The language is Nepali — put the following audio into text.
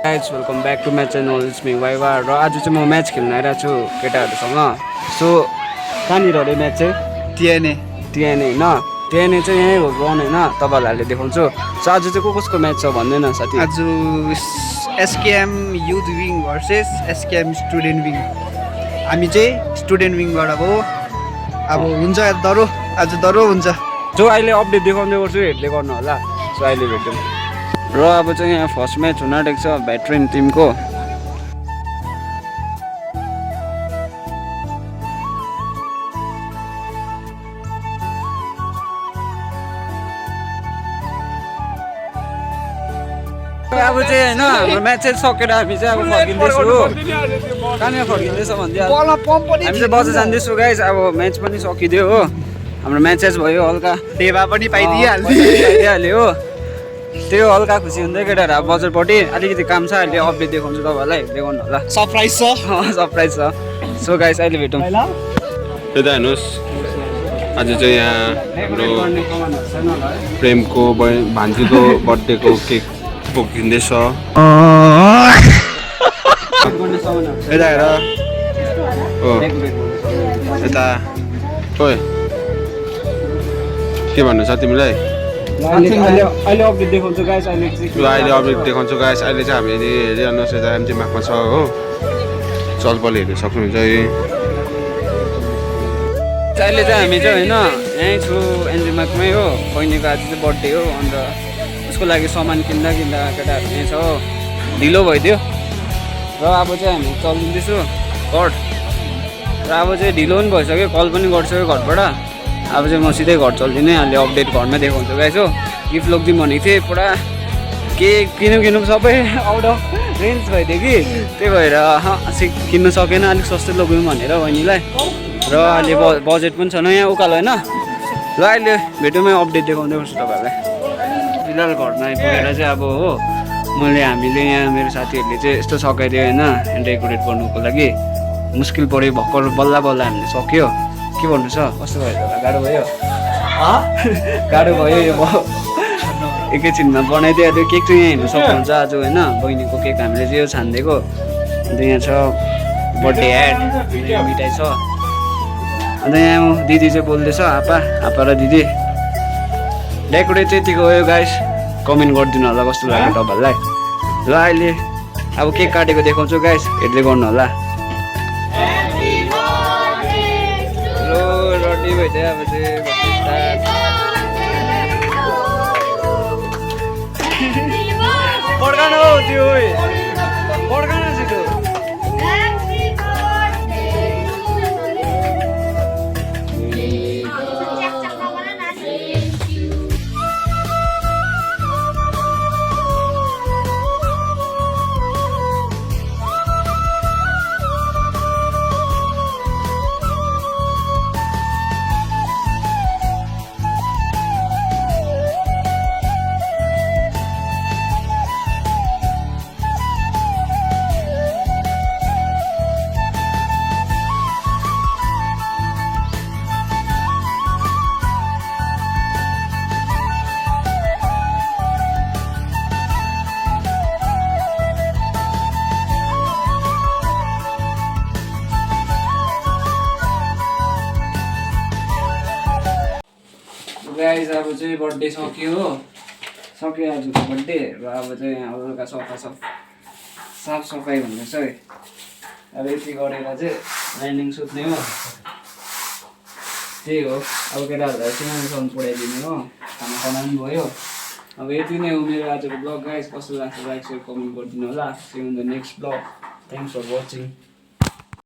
Guys welcome back to my channel it's me वाइवा र आज चाहिँ म म्याच खेल्न आइरहेको छु केटाहरूसँग। सो कहाँनिर अरे म्याच चाहिँ टिएनए होइन टिएनए चाहिँ यहीँ हो ग्राउन्ड होइन, तपाईँहरूलाई देखाउँछु। सो आज चाहिँ कसको म्याच छ भन्दैन साथी? आज SKM youth wing versus SKM student wing. हामी चाहिँ स्टुडेन्ट विङबाट हो। अब हुन्छ दरो, आज दरो हुन्छ। सो अहिले अपडेट देखाउँदै गर्छु, हेर्दै गर्नु होला। सो अहिले भेट्यौँ र अब चाहिँ यहाँ फर्स्ट म्याच हुन आँटेको छ भेटरेन टिमको। अब चाहिँ होइन हाम्रो म्याच चाहिँ सकेर हामी चाहिँ अब फर्किँदैछु हो। कहाँनिर फर्किँदैछ भनिदियो हामी चाहिँ बजार जाँदैछु गाइस। अब म्याच पनि सकिदियो हो, हाम्रो म्याचेस भयो, हल्का देवा पनि पाइदिइहाल्यो हो। त्यो हल्का खुसी हुँदै केटाहरू। अब बजारपट्टि अलिकति काम छ, अहिले अपडेट देखाउँछु तपाईँहरूलाई, हेर्दै गर्नु होला। सरप्राइज छ सरप्राइज छ। सो गाइस अहिले भेटौँ। यता हेर्नुहोस्, आज चाहिँ यहाँ हाम्रो प्रेमको भान्जीको बर्थडेको केक बोकिँदैछ। यता हेर हो, यता ओए के भन्नु छ तिमीलाई? अहिले अपडेट देखाउँछु गाइस। अहिले अपडेट देखाउँछु गाइस। अहिले चाहिँ हामीले हेरिहाल्नुहोस्, यता एमटी मार्कमा छ हो, चलपल हेर्नु सक्नुहुन्छ। अहिले चाहिँ हामी चाहिँ होइन यहीँ छु एनजी मार्कमै हो। बहिनीको आज चाहिँ बर्थडे हो, अन्त उसको लागि सामान किन्दा केटाहरू यहीँ छ हो। ढिलो भइदियो र अब चाहिँ हामी चलिँदैछु घर। र अब चाहिँ ढिलो पनि भइसक्यो, कल पनि गरिसक्यो घरबाट। अब चाहिँ म सिधै घर चल्दिनँ। अहिले अपडेट घरमै देखाउँछु गाइस हो। गिफ्ट लगिदिउँ भनेको थिएँ, पुरा केक किन्नु सबै आउट अफ रेन्ज भइदियो कि, त्यही भएर किन्नु सकेन। अलिक सस्तै लगिदिउँ भनेर बहिनीलाई। र अहिले बजेट पनि छैन यहाँ उकालो होइन। ल अहिले भेटौँमै अपडेट देखाउँदै गर्छु तपाईँहरूलाई। फिलहाल घरमा आइपुगेर चाहिँ अब हो, हामीले यहाँ मेरो साथीहरूले चाहिँ यस्तो सकाइदियो होइन डेकोरेट गर्नुको लागि। मुस्किल पऱ्यो, भर्खर बल्ल हामीले सक्यो। के भन्नु छ, कस्तो भयो होला? गाह्रो भयो गाह्रो भयो यो एकैछिनमा बनाइदियो। त्यो केक चाहिँ यहाँ हेर्नु सक्नुहुन्छ आज होइन, बहिनीको केक हामीले चाहिँ यो छानिदिएको। अन्त यहाँ छ बर्थडे एड, मिठाई छ। अन्त यहाँ दिदी चाहिँ बोल्दैछ, आपा र दिदी। डेकोरेट चाहिँ यतिको हो गाइस, कमेन्ट गरिदिनु होला कस्तो लाग्यो तपाईँहरूलाई। ल अहिले अब केक काटेको देखाउँछु गाइस, हेर्दै गर्नु होला। रेडी भइदियो अब चाहिँ पड्कानु हो त्यो पड्कानु छिटो। गाइस अब चाहिँ बर्थडे सक्यो हो, सक्यो आजको बर्थडे। र अब चाहिँ हल्का साफ सफाइ हुँदैछ है। अब यति गरेर चाहिँ ल्यान्डिङ सुत्ने हो, त्यही हो। अब केटाहरूलाई सानो पुऱ्याइदिने हो, खाना पनि भयो। अब यति नै हो मेरो आजको ब्लग गाइस। कस्तो लाग्छ लाइक सेयर कमेन्ट गरिदिनु होला। See you in the next blog. Thanks for watching.